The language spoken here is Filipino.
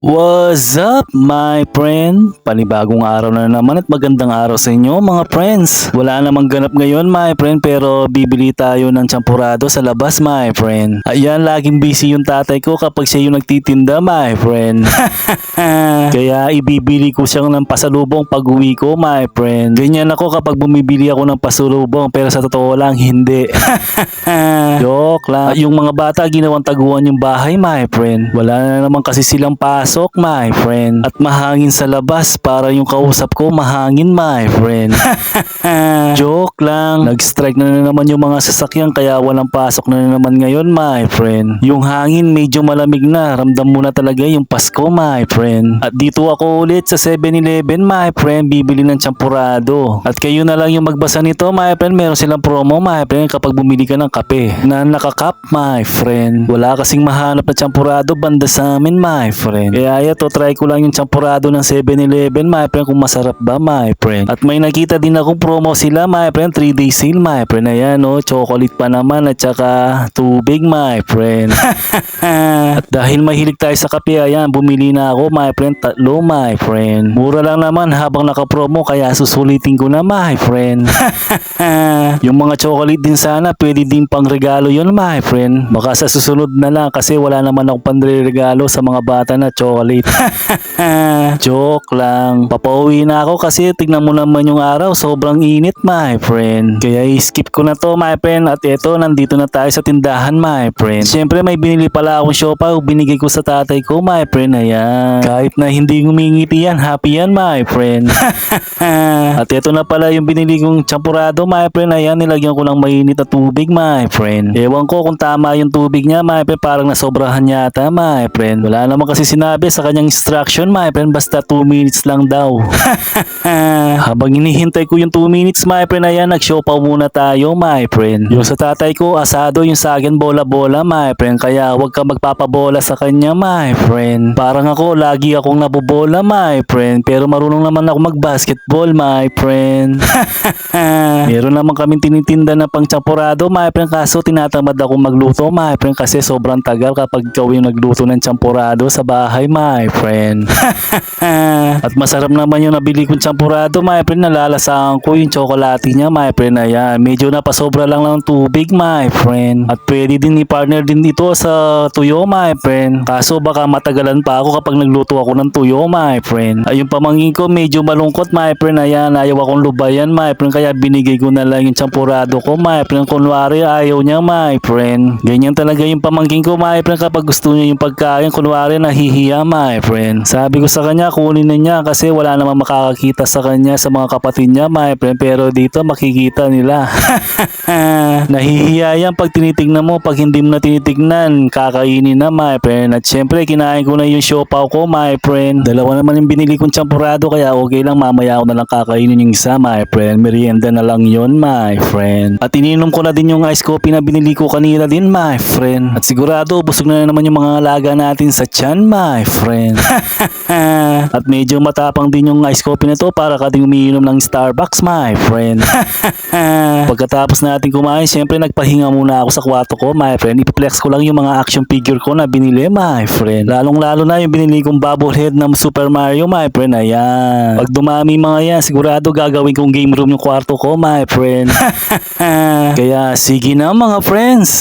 What's up, my friend? Panibagong araw na naman at magandang araw sa inyo, mga friends. Wala namang ganap ngayon, my friend, pero bibili tayo ng champurado sa labas, my friend. Ayan, laging busy yung tatay ko kapag siya yung nagtitinda, my friend. Kaya ibibili ko siyang ng pasalubong pag uwi ko, my friend. Ganyan ako kapag bumibili ako ng pasalubong, pero sa totoo lang, hindi. Joke lang. Yung mga bata ginawang taguan yung bahay, my friend. Wala na naman kasi silang pasok, my friend. At mahangin sa labas para yung kausap ko mahangin, my friend. Joke lang. Nag-strike na naman yung mga sasakyan kaya walang pasok na naman ngayon, my friend. Yung hangin medyo malamig na. Ramdam mo na talaga yung Pasko, my friend. At dito ako ulit sa 7-Eleven, my friend. Bibili ng champurado. At kayo na lang yung magbasa nito, my friend. Meron silang promo, my friend, kapag bumili ka ng kape na nakakap, my friend. Wala kasing mahanap na champurado banda sa amin, my friend. Kaya ito, try ko lang yung champurado ng 7-Eleven, my friend, kung masarap ba, my friend. At may nakita din akong promo sila, my friend, 3-day sale, my friend. Ayan, oh, chocolate pa naman at saka tubig, my friend. At dahil mahilig tayo sa kape, ayan, bumili na ako, my friend, tatlo, my friend. Mura lang naman habang naka-promo, kaya susulitin ko na, my friend. Yung mga chocolate din sana, pwede din pang regalo yun, my friend. Baka sa susunod na lang kasi wala naman akong panregalo sa mga bata na chocolate. Joke lang. Papauwi na ako kasi tignan mo naman yung araw, sobrang init, my friend. Kaya skip ko na to, my friend. At eto, nandito na tayo sa tindahan, my friend. Siyempre may binili pala akong siopaw, binigay ko sa tatay ko, my friend. Ayan. Kahit na hindi ngumingiti yan, happy yan, my friend. At eto na pala yung binili kong champurado, my friend. Ayan, nilagyan ko ng mainit na tubig, my friend. Ewan ko kung tama yung tubig niya, my friend. Parang nasobrahan yata, my friend. Wala naman kasi sinabi sa kanyang instruction, my friend. Basta 2 minutes lang daw. Habang hinihintay ko yung 2 minutes, my friend, ayan, nagsiopaw muna tayo, my friend. Yung sa tatay ko, asado, yung sa akin, bola-bola, my friend. Kaya huwag ka magpapabola sa kanya, my friend. Parang ako, lagi akong nabobola, my friend. Pero marunong naman ako mag-basketball, my friend. Meron naman kaming tinitinda na pang champurado, my friend. Kaso tinatamad ako magluto, my friend. Kasi sobrang tagal kapag ikaw yung nagluto ng champurado sa bahay, my friend. At masarap naman yung nabili kong champurado, my friend. Nalalasahan ko yung tsokolate niya, my friend. Ayan, medyo napasobra lang ng tubig, my friend. At pwede din i-partner din ito sa tuyo, my friend. Kaso baka matagalan pa ako kapag nagluto ako ng tuyo, my friend. Ay, yung pamangkin ko medyo malungkot, my friend. Ayan, ayaw akong lubayan, my friend. Kaya binigay ko na lang yung champurado ko, my friend. Kunwari ayaw niya, my friend. Ganyan talaga yung pamangkin ko, my friend. Kapag gusto niya yung pagkain, kunwari nahihiya, my friend. Sabi ko sa kanya, kunin na niya kasi wala namang makakakita sa kanya sa mga kapatid niya, my friend. Pero dito makikita nila. Nahihiya yan pag tinitignan mo. Pag hindi mo na tinitignan, kakainin na, my friend. At syempre, kinain ko na yung siopaw ko, my friend. Dalawa naman yung binili kong champurado kaya okay lang, mamaya ako na lang kakainin yung isa, my friend. Merienda na lang yon, my friend. At ininom ko na din yung ice coffee na binili ko kanina din, my friend. At sigurado, busog na naman yung mga alaga natin sa tiyan, my friend. At medyo matapang din yung ice coffee na to para ka din umiinom ng Starbucks, my friend. Pagkatapos natin kumain, syempre nagpahinga muna ako sa kwarto ko, my friend. Ipiplex ko lang yung mga action figure ko na binili, my friend. Lalong lalo na yung binili kong bobblehead ng Super Mario, my friend. Ayan. Pag dumami mga yan, sigurado gagawin kong game room yung kwarto ko, my friend. Kaya sige na, mga friends.